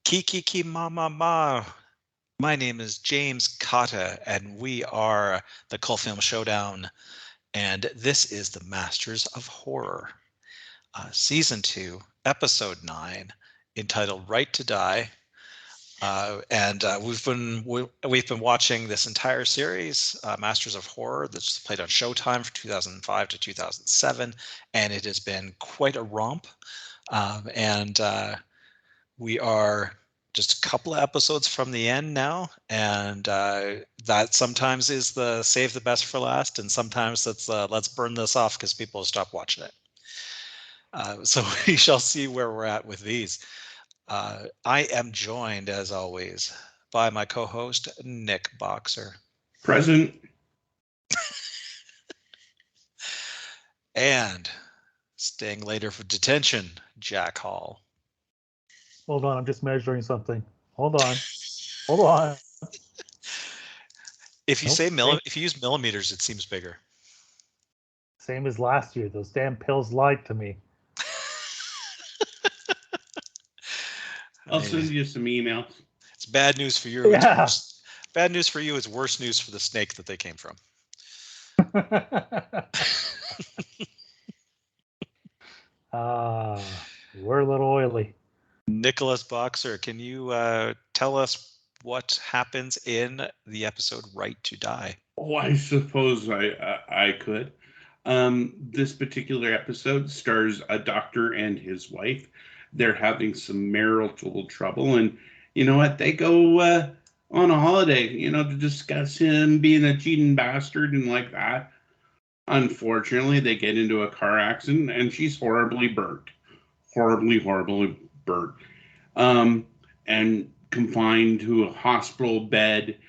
Kiki ma. My name is James Cotta, and we are the Cult Film Showdown, and this is the Masters of Horror, Season 2, Episode 9, entitled Right to Die. We've been watching this entire series, Masters of Horror, that's played on Showtime from 2005 to 2007, and it has been quite a romp. We are just a couple of episodes from the end now, and that sometimes is the save the best for last, and sometimes that's let's burn this off because people stop watching it. So we shall see where we're at with these. I am joined, as always, by my co-host, Nick Boxer. Present. And staying later for detention, Jack Hall. Hold on, I'm just measuring something. Hold on. If you if you use millimeters, it seems bigger. Same as last year. Those damn pills lied to me. I'll send you some emails. It's bad news for you. Yeah. Bad news for you is worse news for the snake that they came from. We're a little oily. Nicholas Boxer, can you tell us what happens in the episode Right to Die? Oh, I suppose I could. This particular episode stars a doctor and his wife. They're having some marital trouble, and you know what? They go on a holiday, to discuss him being a cheating bastard and like that. Unfortunately, they get into a car accident, and she's horribly burnt. Horribly burnt. And confined to a hospital bed,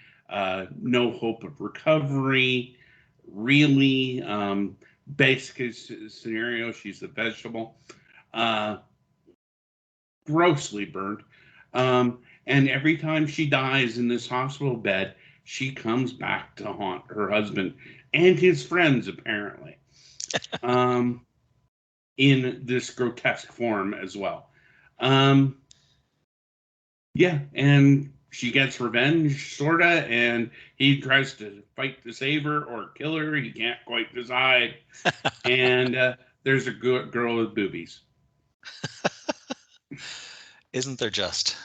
no hope of recovery, really. Basic scenario, she's a vegetable. Grossly burnt. And every time she dies in this hospital bed, she comes back to haunt her husband and his friends, apparently, in this grotesque form as well. Yeah, and she gets revenge, sorta, and he tries to fight to save her or kill her. He can't quite decide. And there's a girl with boobies. Isn't there just?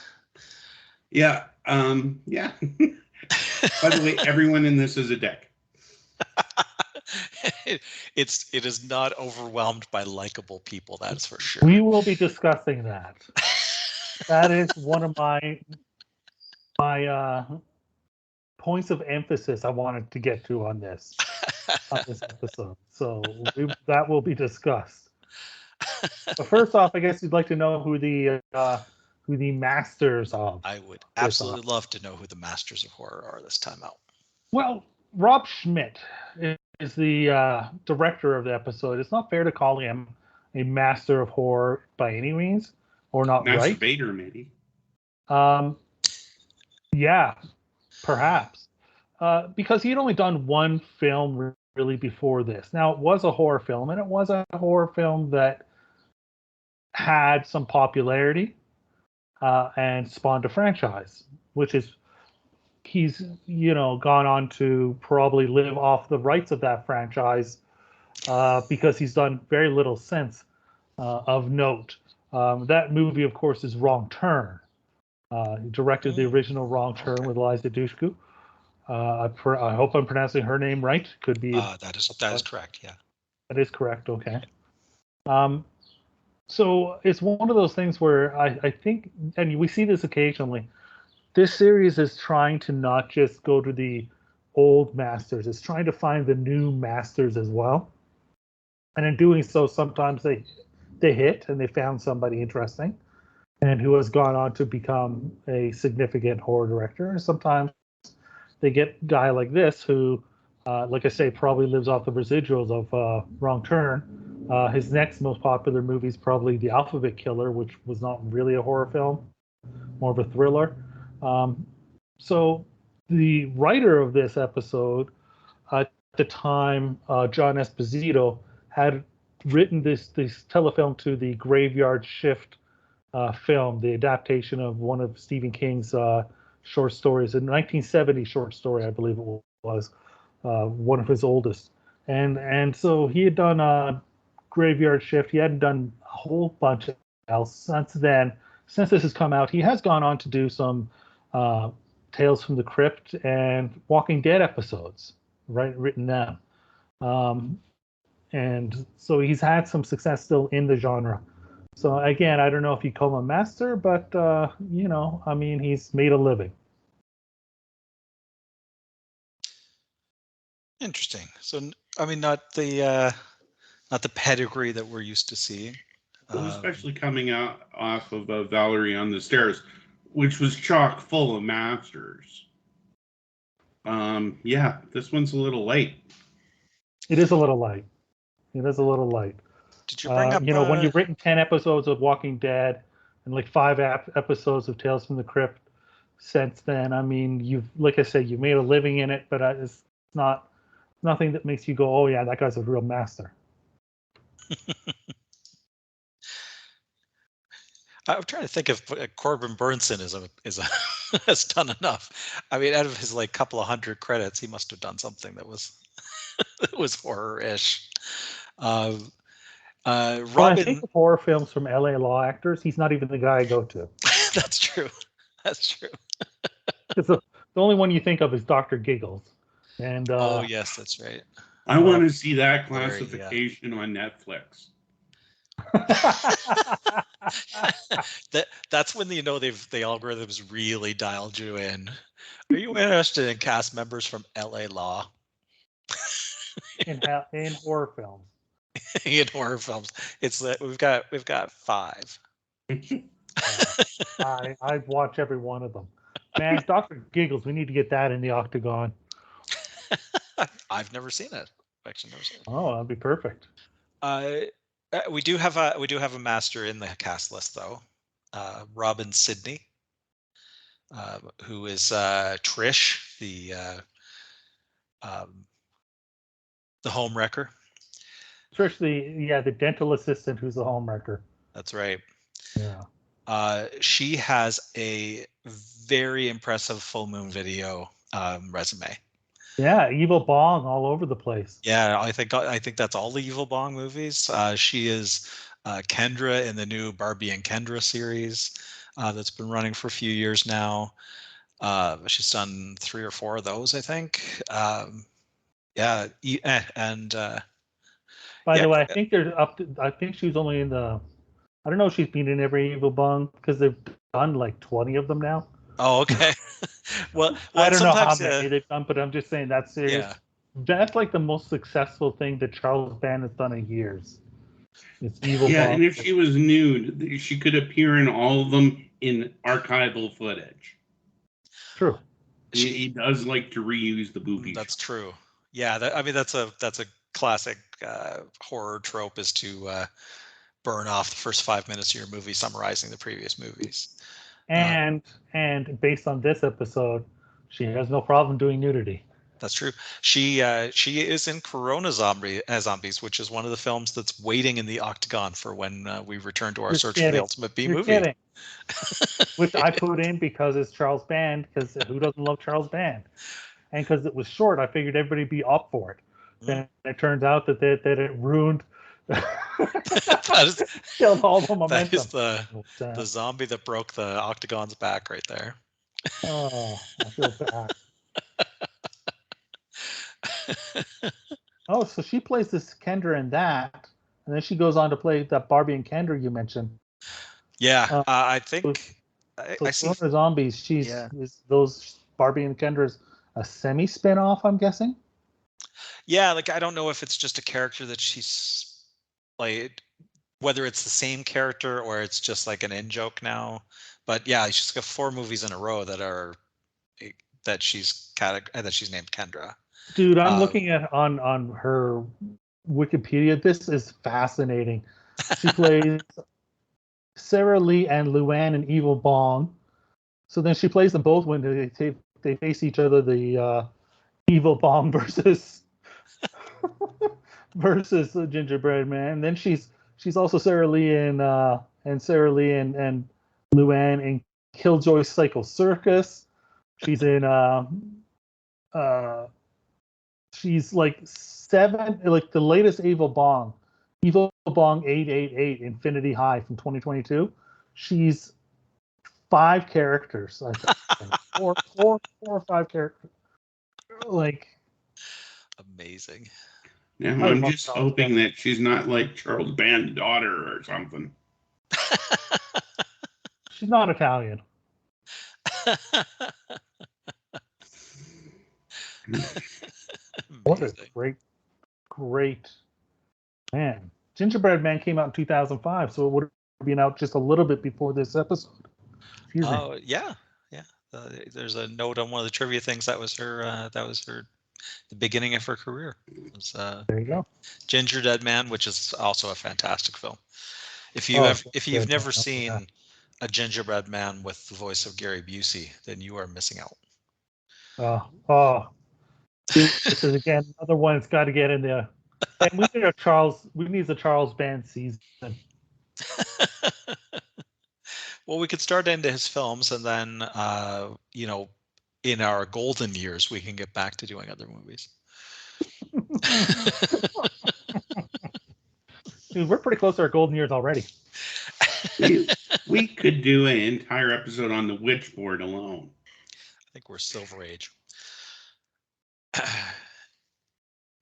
Yeah. Yeah. By the way, everyone in this is a dick. It is not overwhelmed by likable people, that's for sure. We will be discussing that. That is one of my points of emphasis I wanted to get to on this episode. So that will be discussed. But first off, I guess you'd like to know who the masters of. I would absolutely love to know who the masters of horror are this time out. Well, Rob Schmidt is the director of the episode. It's not fair to call him a master of horror by any means, or not right. Vader, maybe. Yeah, perhaps. Because he'd only done one film really before this. Now, it was a horror film, and it was a horror film that had some popularity and spawned a franchise, which is he's gone on to probably live off the rights of that franchise because he's done very little since of note. That movie, of course, is Wrong Turn. He directed the original Wrong Turn with Eliza Dushku. I hope I'm pronouncing her name right. Could be. That is correct. Yeah. That is correct. Okay. So it's one of those things where I think, and we see this occasionally, this series is trying to not just go to the old masters. It's trying to find the new masters as well. And in doing so, sometimes they hit and they found somebody interesting and who has gone on to become a significant horror director. And sometimes they get a guy like this who, like I say, probably lives off the residuals of Wrong Turn. His next most popular movie is probably The Alphabet Killer, which was not really a horror film, more of a thriller. So the writer of this episode, at the time, John Esposito, had written this telefilm to the Graveyard Shift film, the adaptation of one of Stephen King's short stories, a 1970 short story, I believe it was, one of his oldest. And so he had done a Graveyard Shift. He hadn't done a whole bunch else since then. Since this has come out, he has gone on to do some Tales from the Crypt and Walking Dead episodes, written them. And so he's had some success still in the genre. So again, I don't know if you call him a master, but I mean, he's made a living. Interesting. So, I mean, not the pedigree that we're used to seeing. Well, especially coming out off of Valerie on the Stairs, which was chock full of masters. Yeah, this one's a little light. It is a little light. Did you bring up? When you've written 10 episodes of Walking Dead and like 5 episodes of Tales from the Crypt since then, I mean, like I said, you've made a living in it, but it's nothing that makes you go, oh yeah, that guy's a real master. I'm trying to think if Corbin Burnson has done enough. I mean, out of his like couple of hundred credits, he must have done something that was that was horror-ish. Robin, I think of horror films from LA Law actors, he's not even the guy I go to. That's true. Because the only one you think of is Dr. Giggles. And oh yes, that's right. I want to see that classification on Netflix. That's when the algorithms really dialed you in. Are you interested in cast members from LA Law? in horror films. In horror films, it's that we've got 5. I watch every one of them. Man, Dr. Giggles, we need to get that in the Octagon. I've never seen it. I've actually never seen it. Oh, that'd be perfect. We do have a master in the cast list though, Robin Sidney, who is Trish, the homewrecker. Trish, the dental assistant who's the homewrecker. That's right. Yeah. She has a very impressive Full Moon Video resume. Yeah, Evil Bong all over the place. Yeah, I think that's all the Evil Bong movies. She is Kendra in the new Barbie and Kendra series that's been running for a few years now. She's done 3 or 4 of those, I think. Yeah, and by the way, I think they're up to. I think she's only in the. I don't know if she's been in every Evil Bong because they've done like 20 of them now. Oh, okay. well, I don't know how many they've done, but I'm just saying that series. Yeah. That's like the most successful thing that Charles Band has done in years. It's Evil Yeah, Bong. and if she was nude, she could appear in all of them in archival footage. True. He does like to reuse the booby. That's true. Yeah, that's a classic horror trope is to burn off the first 5 minutes of your movie summarizing the previous movies. And based on this episode, she has no problem doing nudity. That's true. She is in Corona Zombies, which is one of the films that's waiting in the Octagon for when we return to our Search for the Ultimate B movie. Kidding. Which I put in because it's Charles Band, because who doesn't love Charles Band? And because it was short, I figured everybody would be up for it. Then it turns out that it ruined killed all the momentum. That is the zombie that broke the Octagon's back right there. Oh, I feel bad. Oh, so she plays this Kendra in that, and then she goes on to play that Barbie and Kendra you mentioned. Yeah, I think I see. Zombies. Is those Barbie and Kendra's a semi spin-off, I'm guessing. Yeah, like I don't know if it's just a character that she's like, whether it's the same character or it's just like an in joke now. But yeah, she's got 4 movies in a row that she's named Kendra. Dude, I'm looking at on her Wikipedia. This is fascinating. She plays Sarah Lee and Luann in Evil Bong. So then she plays them both when they face each other. The Evil Bong versus the Gingerbread Man. And then she's also Sarah Lee in and Sarah Lee and Luann in Killjoy Psycho Circus. She's in she's like the latest Evil Bong 888 Infinity High from 2022. She's 5 characters, I think. four or 5 characters. Like, amazing. Yeah, I I'm love just Charles hoping Band. that she's not like Charles Band's daughter or something. She's not Italian. What a Amazing. great man. Gingerbread Man came out in 2005, so it would have been out just a little bit before this episode. Excuse me. Oh yeah, yeah. There's a note on one of the trivia things that was her. The beginning of her career. It was, There you go. Ginger Dead Man, which is also a fantastic film. If you've never seen a gingerbread man with the voice of Gary Busey, then you are missing out. This is again another one that's got to get in there. And we need a Charles Band season. Well, we could start into his films, and then in our golden years, we can get back to doing other movies. Dude, we're pretty close to our golden years already. We could do an entire episode on the Witchboard alone. I think we're Silver Age.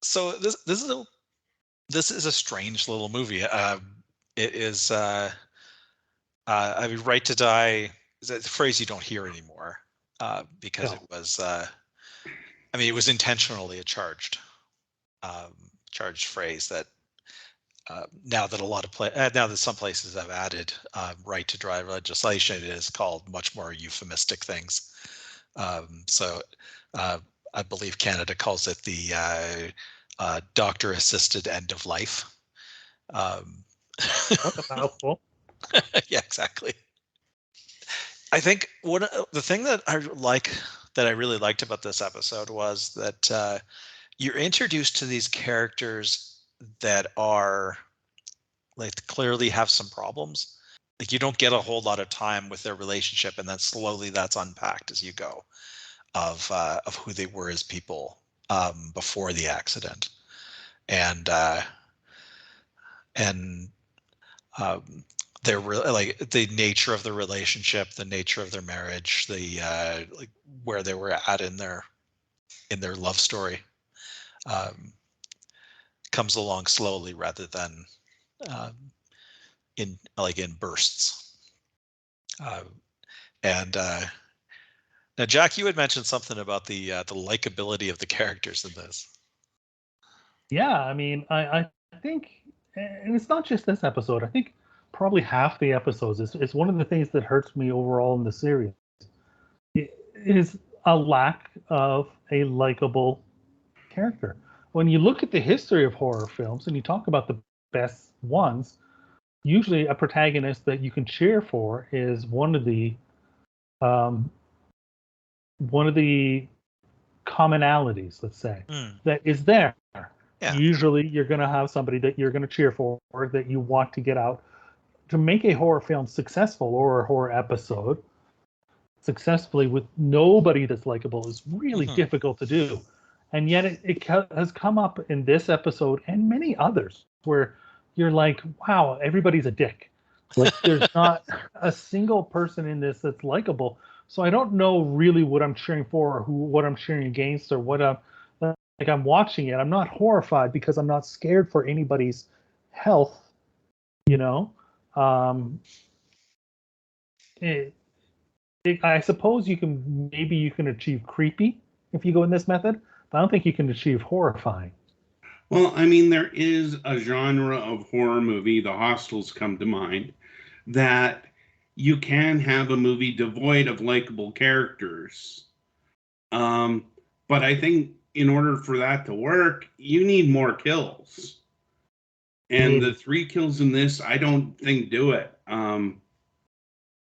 So this is a strange little movie. It is. I mean, Right to Die is a phrase you don't hear anymore because it was. I mean, it was intentionally a charged phrase that. Now that some places have added right to drive legislation, it is called much more euphemistic things. So I believe Canada calls it the doctor-assisted end of life. What a mouthful. Yeah, exactly. I think the thing that I really liked about this episode was that you're introduced to these characters that are like clearly have some problems. Like you don't get a whole lot of time with their relationship, and then slowly that's unpacked as you go of who they were as people before the accident, and they're like the nature of the relationship, the nature of their marriage, the like where they were at in their love story. Comes along slowly rather than in bursts. Now, Jack, you had mentioned something about the likability of the characters in this. Yeah, I mean, I think, and it's not just this episode. I think probably half the episodes is one of the things that hurts me overall in the series. It is a lack of a likable character. When you look at the history of horror films and you talk about the best ones, usually a protagonist that you can cheer for is one of the commonalities, let's say, that is there. Yeah. Usually you're going to have somebody that you're going to cheer for, or that you want to get out. To make a horror film successful, or a horror episode successfully with nobody that's likable, is really difficult to do. And yet it has come up in this episode and many others where you're like, wow, everybody's a dick. Like there's not a single person in this that's likable. So I don't know really what I'm cheering for, or what I'm cheering against, or what I'm watching it. I'm not horrified because I'm not scared for anybody's health, you know. I suppose you can achieve creepy if you go in this method. I don't think you can achieve horrifying. Well, I mean, there is a genre of horror movie, the Hostels come to mind, that you can have a movie devoid of likable characters. But I think in order for that to work, you need more kills. And the 3 kills in this, I don't think do it.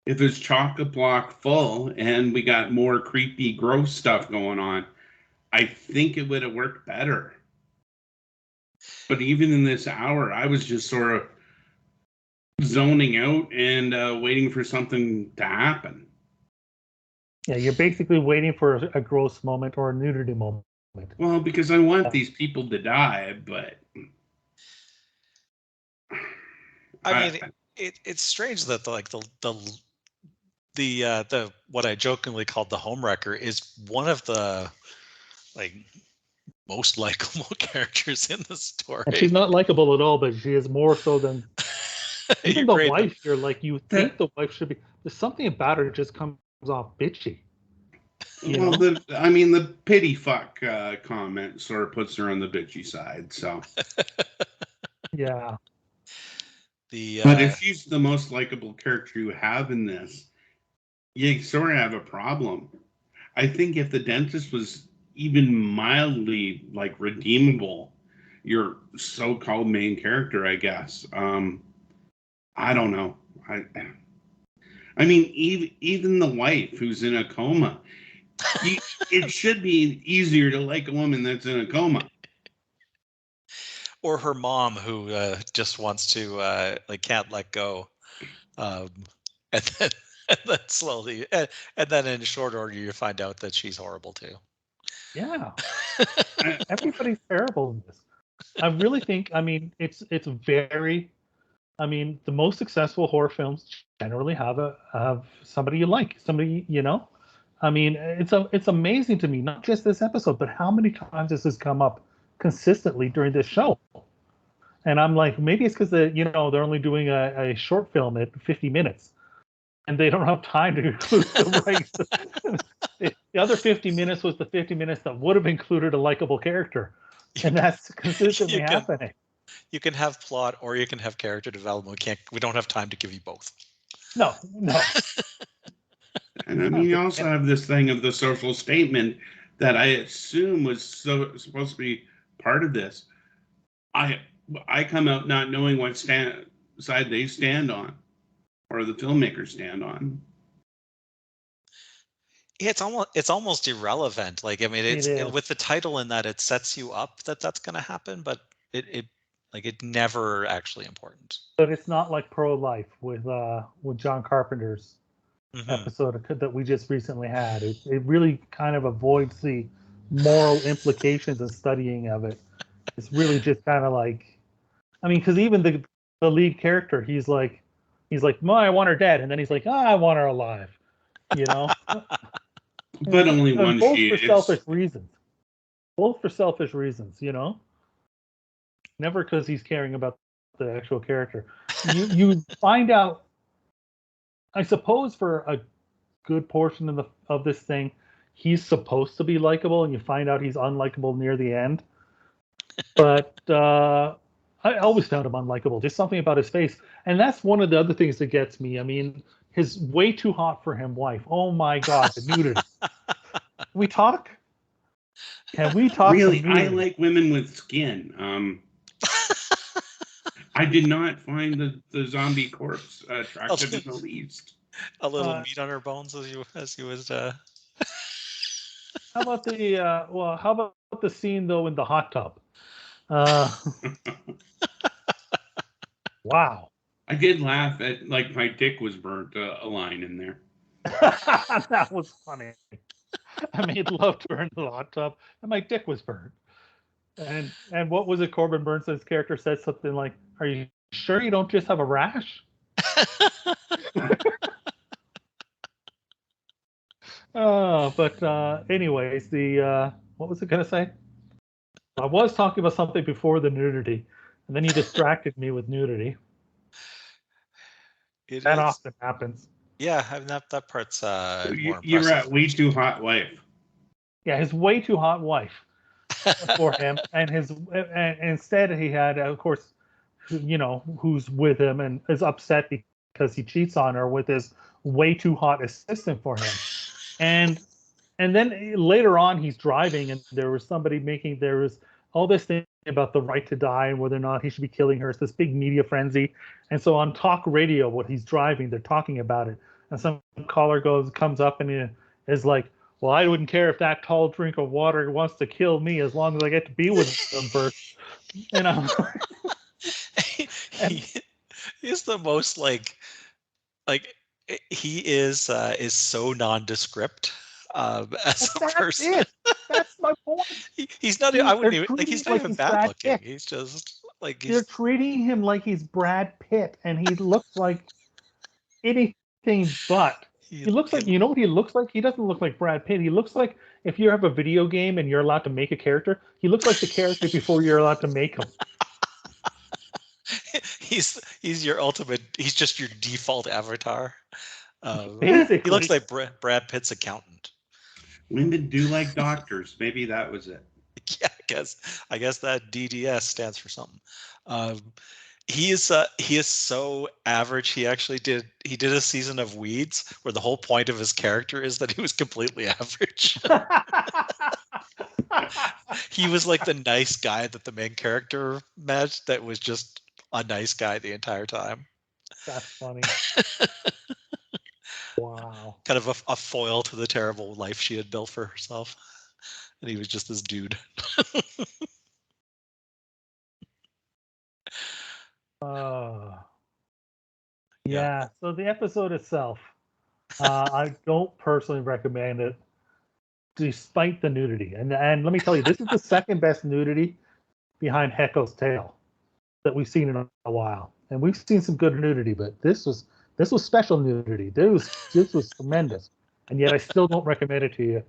If it's chock-a-block full and we got more creepy, gross stuff going on, I think it would have worked better. But even in this hour, I was just sort of zoning out and waiting for something to happen. Yeah, you're basically waiting for a gross moment or a nudity moment. Well, because I want these people to die, but I mean, it's strange that the what I jokingly called the homewrecker is one of the like most likable characters in the story. And she's not likable at all, but she is more so than even the wife. You're like, you think the wife should be. There's something about her that just comes off bitchy. Well, the pity fuck comment sort of puts her on the bitchy side. So yeah. But if she's the most likable character you have in this, you sort of have a problem. I think if the dentist was even mildly like redeemable, your so-called main character, I guess. I don't know. I mean, even the wife who's in a coma, it should be easier to like a woman that's in a coma. Or her mom who just wants to can't let go, and then slowly and then in short order you find out that she's horrible too. Yeah. Everybody's terrible in this. I really think, I mean, it's very, I mean, the most successful horror films generally have somebody you like, somebody, you know. I mean, it's amazing to me, not just this episode, but how many times this has come up consistently during this show. And I'm like, maybe it's because they're only doing a short film at 50 minutes, and they don't have time to include the right. The other 50 minutes was the 50 minutes that would have included a likable character, and that's consistently happening. You can have plot or you can have character development. We don't have time to give you both. No. And I mean, you also have this thing of the social statement that I assume was supposed to be part of this. I come out not knowing what side they stand on, or the filmmakers stand on. It's almost irrelevant. Like, I mean, it's with the title in that it sets you up that that's going to happen, but it never actually important. But it's not like Pro-Life with John Carpenter's episode that we just recently had. It really kind of avoids the moral implications and studying of it. It's really just kind of like, I mean, because even the lead character, he's like, "No, I want her dead," and then he's like, "I want her alive," you know. But only one. Both for selfish reasons. Both for selfish reasons, you know. Never because he's caring about the actual character. You find out, I suppose, for a good portion of this thing, he's supposed to be likable, and you find out he's unlikable near the end. But I always found him unlikable. Just something about his face, and that's one of the other things that gets me. I mean, his way too hot for him wife. Oh my God, the nudity. Can we talk? Really, I like women with skin. I did not find the zombie corpse attractive in the least. A little meat on her bones as you was. How about the scene though in the hot tub? Wow. I did laugh at like my dick was burnt a line in there. That was funny. I made love to her in the hot tub, and my dick was burnt. And what was it? Corbin Burnsen's character said something like, "Are you sure you don't just have a rash?" But anyways, what was it gonna say? I was talking about something before the nudity, and then you distracted me with nudity. That often happens. Yeah, I mean that part's you're at way too hot wife. Yeah, his way too hot wife for him, and instead he had, of course, who's with him and is upset because he cheats on her with his way too hot assistant for him, and then later on he's driving and there was all this thing about the right to die and whether or not he should be killing her. It's this big media frenzy, and so on talk radio, what he's driving, they're talking about it, and some caller comes up and is like, "Well, I wouldn't care if that tall drink of water wants to kill me as long as I get to be with them first." He's the most like he is so nondescript as a That's person. it. That's my point. He's not. I wouldn't They're even like. treating He's him not like even he's bad Brad looking. Pitt. He's just like They're he's. treating him like he's Brad Pitt, and he looks like anything but. He looks like, you know what he looks like? He doesn't look like Brad Pitt. He looks like if you have a video game and you're allowed to make a character, he looks like the character before you're allowed to make him. He's your ultimate. He's just your default avatar. Basically, he looks like Brad Pitt's accountant. Women do like doctors. Maybe that was it. Yeah, I guess that DDS stands for something. He is so average. He did a season of Weeds where the whole point of his character is that he was completely average. He was like the nice guy that the main character met that was just a nice guy the entire time. That's funny. Wow. Kind of a foil to the terrible life she had built for herself. And he was just this dude. Yeah. So the episode itself, I don't personally recommend it, despite the nudity. And let me tell you, this is the second best nudity behind Hecko's Tail that we've seen in a while. And we've seen some good nudity, but this was special nudity. This was tremendous. And yet I still don't recommend it to you.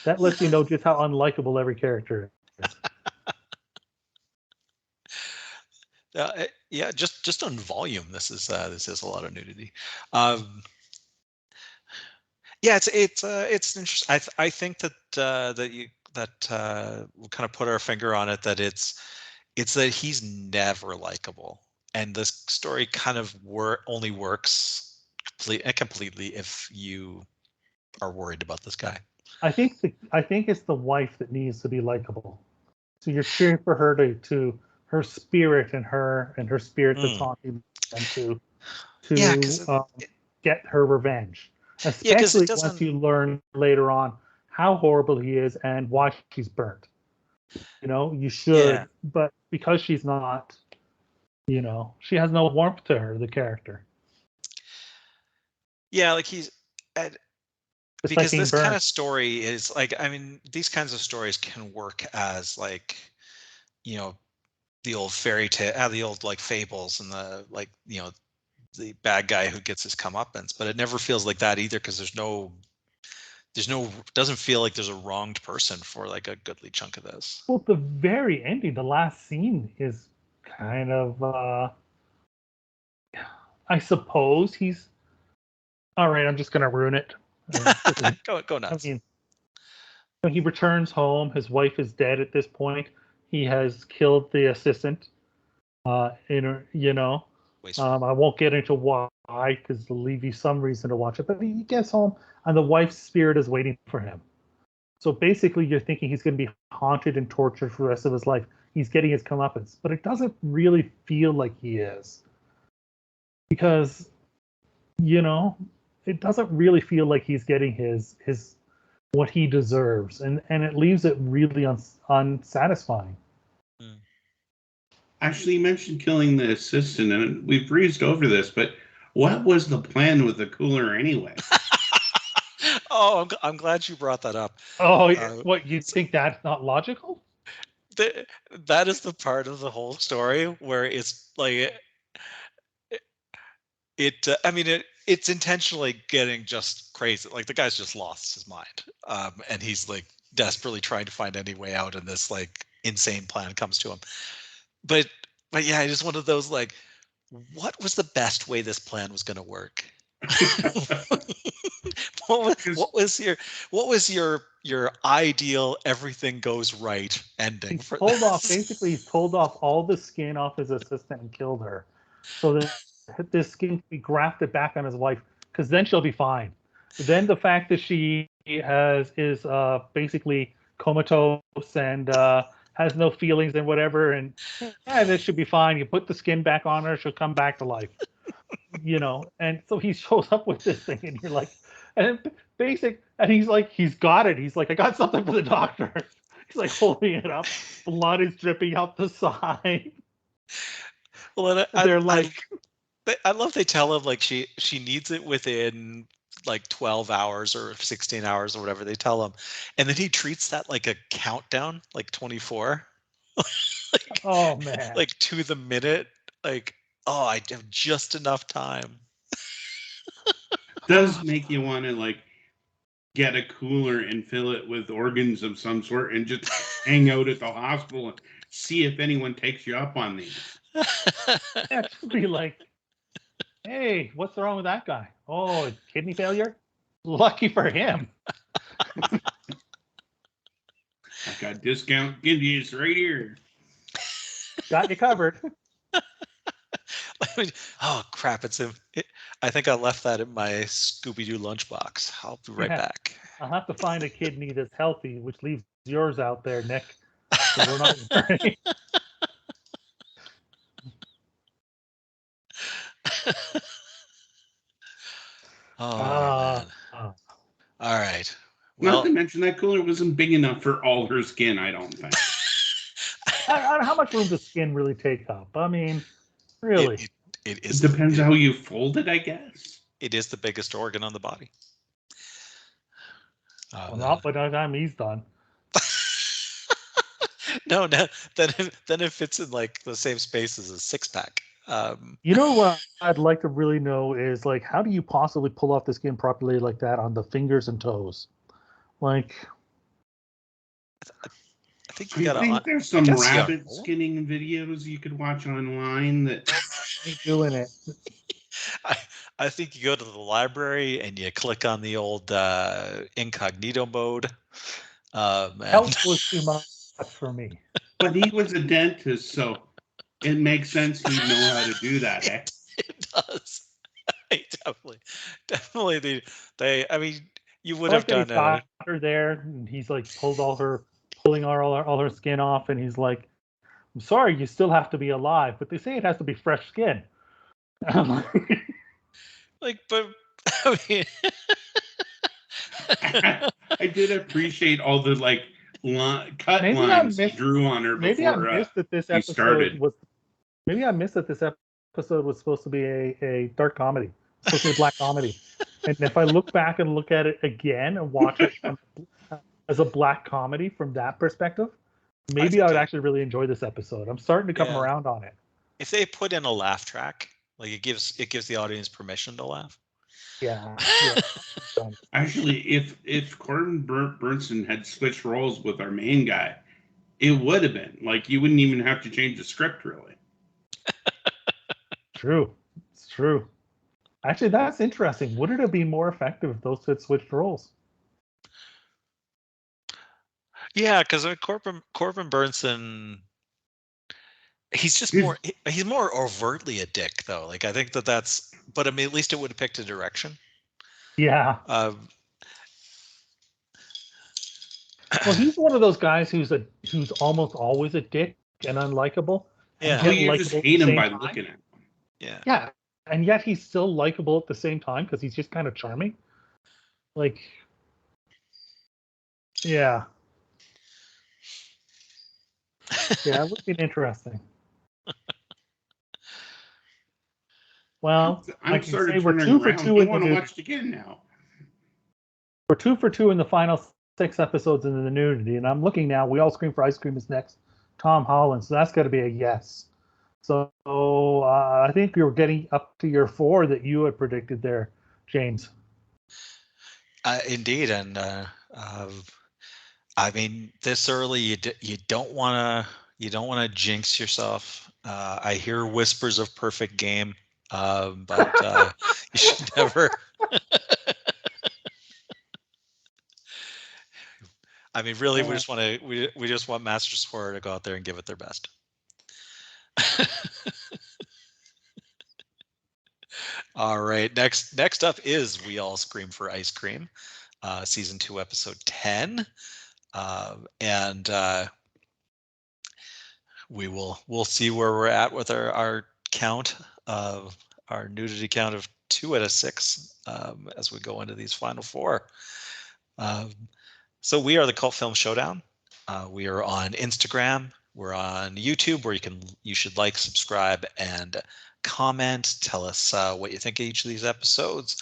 That lets you know just how unlikable every character is. Yeah, just on volume, this is a lot of nudity. Yeah, it's interesting. I think that we'll kind of put our finger on it, that it's that he's never likable, and this story kind of only works completely if you are worried about this guy. I think it's the wife that needs to be likable. So you're cheering for her to her spirit and her spirit that's haunting them to get her revenge. Especially once you learn later on how horrible he is and why she's burnt. You know, you should, but because she's not, you know, she has no warmth to her, the character. Yeah, like he's because this kind of story is like, I mean, these kinds of stories can work as like, you know, the old fairy tale, the old like fables, and the like, you know, the bad guy who gets his comeuppance, but it never feels like that either, because doesn't feel like there's a wronged person for like a goodly chunk of this. Well, the very ending, the last scene is kind of I suppose he's all right. I'm just gonna ruin it. Go nuts. I mean, he returns home. His wife is dead at this point. He has killed the assistant. I won't get into why, because it'll leave you some reason to watch it. But he gets home, and the wife's spirit is waiting for him. So basically, you're thinking he's going to be haunted and tortured for the rest of his life. He's getting his comeuppance, but it doesn't really feel like he is, because, you know, it doesn't really feel like he's getting his what he deserves, and it leaves it really unsatisfying. Actually, you mentioned killing the assistant, and we breezed over this, but what was the plan with the cooler anyway? Oh, I'm glad you brought that up. Oh, what, you think that's not logical? That is the part of the whole story where it's like it's intentionally getting just crazy. Like the guy's just lost his mind, and he's like desperately trying to find any way out, and this like insane plan comes to him. But yeah, it's one of those like, what was the best way this plan was going to work? what was your ideal everything goes right ending? He's pulled off all the skin off his assistant and killed her, so that this skin can be grafted back on his wife, because then she'll be fine. Then the fact that she is basically comatose and has no feelings and whatever, and this should be fine. You put the skin back on her, she'll come back to life. You know, and so he shows up with this thing, and you're like, and he's like, he's got it. He's like, I got something for the doctor. He's like holding it up, blood is dripping out the side. Well, I love they tell him like she needs it within like 12 hours or 16 hours or whatever they tell him, and then he treats that like a countdown, like 24, like Oh man. like to the minute, like, oh, I have just enough time. Does make you want to like get a cooler and fill it with organs of some sort and just hang out at the hospital and see if anyone takes you up on these. Yeah, to be like, hey, what's wrong with that guy? Oh, kidney failure? Lucky for him. I got discount kidneys right here. Got you covered. Oh crap! I think I left that in my Scooby-Doo lunchbox. I'll be right Yeah. back. I'll have to find a kidney that's healthy, which leaves yours out there, Nick. So we're not worried. Oh Ah, man! All right. Not Well, to mention that cooler wasn't big enough for all her skin, I don't think. how much room does skin really take up? I mean, really? it It is. depends how you fold it, I guess. It is the biggest organ on the body. Well, not by the time he's done. No, then it fits in like the same space as a six-pack. You know what I'd like to really know is like, how do you possibly pull off the skin properly like that on the fingers and toes? Like, I think I you gotta. think there's some guess you rabbit gotta- skinning videos you could watch online that ain't doing it. I think you go to the library and you click on the old incognito mode. And Health was too much for me. but he was a dentist, so it makes sense he'd know how to do that, eh? it does. Definitely. They. I mean, you would I have like that he's done got her there, and he's like pulling all her skin off, and he's like, "I'm sorry, you still have to be alive, but they say it has to be fresh skin." And I'm like, like, but I mean, I did appreciate all the like cut maybe lines he drew on her maybe I before missed that this he episode started. was. Maybe I missed that this episode was supposed to be a dark comedy, supposed to be a black comedy. And if I look back and look at it again and watch it as a black comedy from that perspective, maybe I would actually really enjoy this episode. I'm starting to come around on it. If they put in a laugh track, like it gives the audience permission to laugh. Yeah. Actually, if Corbin Burnson had switched roles with our main guy, it would have been like you wouldn't even have to change the script really. True. It's true. Actually, that's interesting. Would it have been more effective if those had switched roles? Yeah, because Corbin Burnson, he's more overtly a dick though. Like I think that's, but I mean at least it would have picked a direction. Yeah. Well, he's one of those guys who's almost always a dick and unlikable. Yeah. Oh, you just hate him by looking at him. Yeah. Yeah. And yet he's still likable at the same time because he's just kind of charming. Like, yeah. Yeah, it would be interesting. Well, I'm sort of turning around. I want to watch it again now. We're 2 for 2 in the final 6 episodes in the nudity, and I'm looking now. We All Scream for Ice Cream is next. Tom Holland, so that's got to be a yes. So I think you're getting up to your 4 that you had predicted there, James. Indeed, and I mean, this early, you don't want to jinx yourself. I hear whispers of perfect game, but you should never. I mean, really, we just want Masters Horror to go out there and give it their best. All right, next up is We All Scream for Ice Cream, season 2, episode 10, and we'll see where we're at with our count of our nudity count of 2 out of 6 as we go into these final 4. So we are the Cult Film Showdown. We are on Instagram. We're on YouTube, where you should like, subscribe, and comment. Tell us what you think of each of these episodes.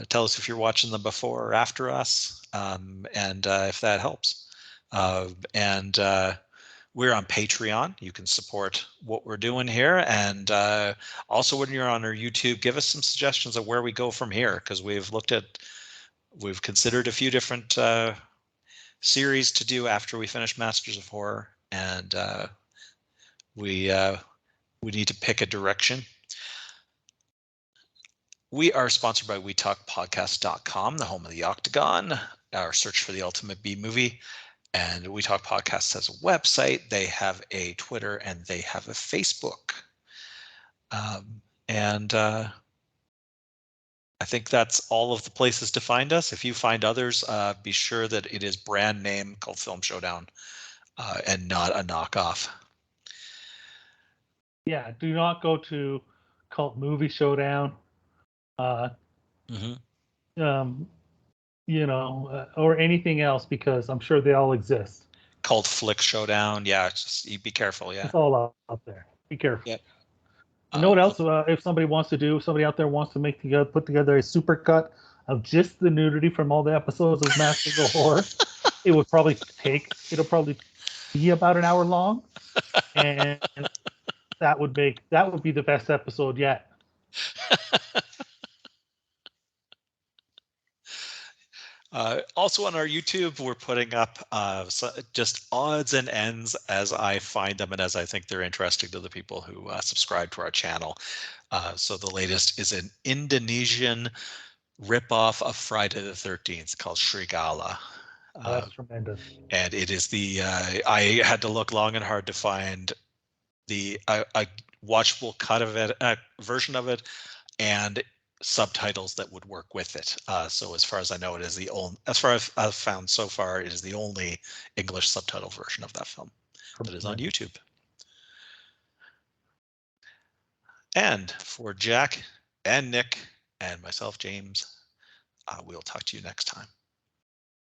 Tell us if you're watching them before or after us, and if that helps. And we're on Patreon. You can support what we're doing here. And also when you're on our YouTube, give us some suggestions of where we go from here, because we've considered a few different series to do after we finish Masters of Horror. And we need to pick a direction. We are sponsored by WeTalkPodcast.com, the home of the Octagon, our search for the ultimate B movie. And We Talk Podcast has a website. They have a Twitter and they have a Facebook. And I think that's all of the places to find us. If you find others, be sure that it is brand name Cult Film Showdown and not a knockoff. Yeah, do not go to Cult Movie Showdown. Or anything else, because I'm sure they all exist. Cult Flick Showdown. Yeah, just be careful. Yeah. It's all out there. Be careful. Yep. You know what else? If somebody out there wants to put together a supercut of just the nudity from all the episodes of Masters of Horror, it'll probably be about an hour long, and that would be the best episode yet. Also on our YouTube, we're putting up just odds and ends as I find them and as I think they're interesting to the people who subscribe to our channel. So the latest is an Indonesian ripoff of Friday the 13th called Srigala. That's tremendous. And it is I had to look long and hard to find a watchable cut of it, version of it, and subtitles that would work with it. So as far as I know, as far as I've found so far, it is the only English subtitle version of that film that is on YouTube. And for Jack and Nick and myself, James, we'll talk to you next time.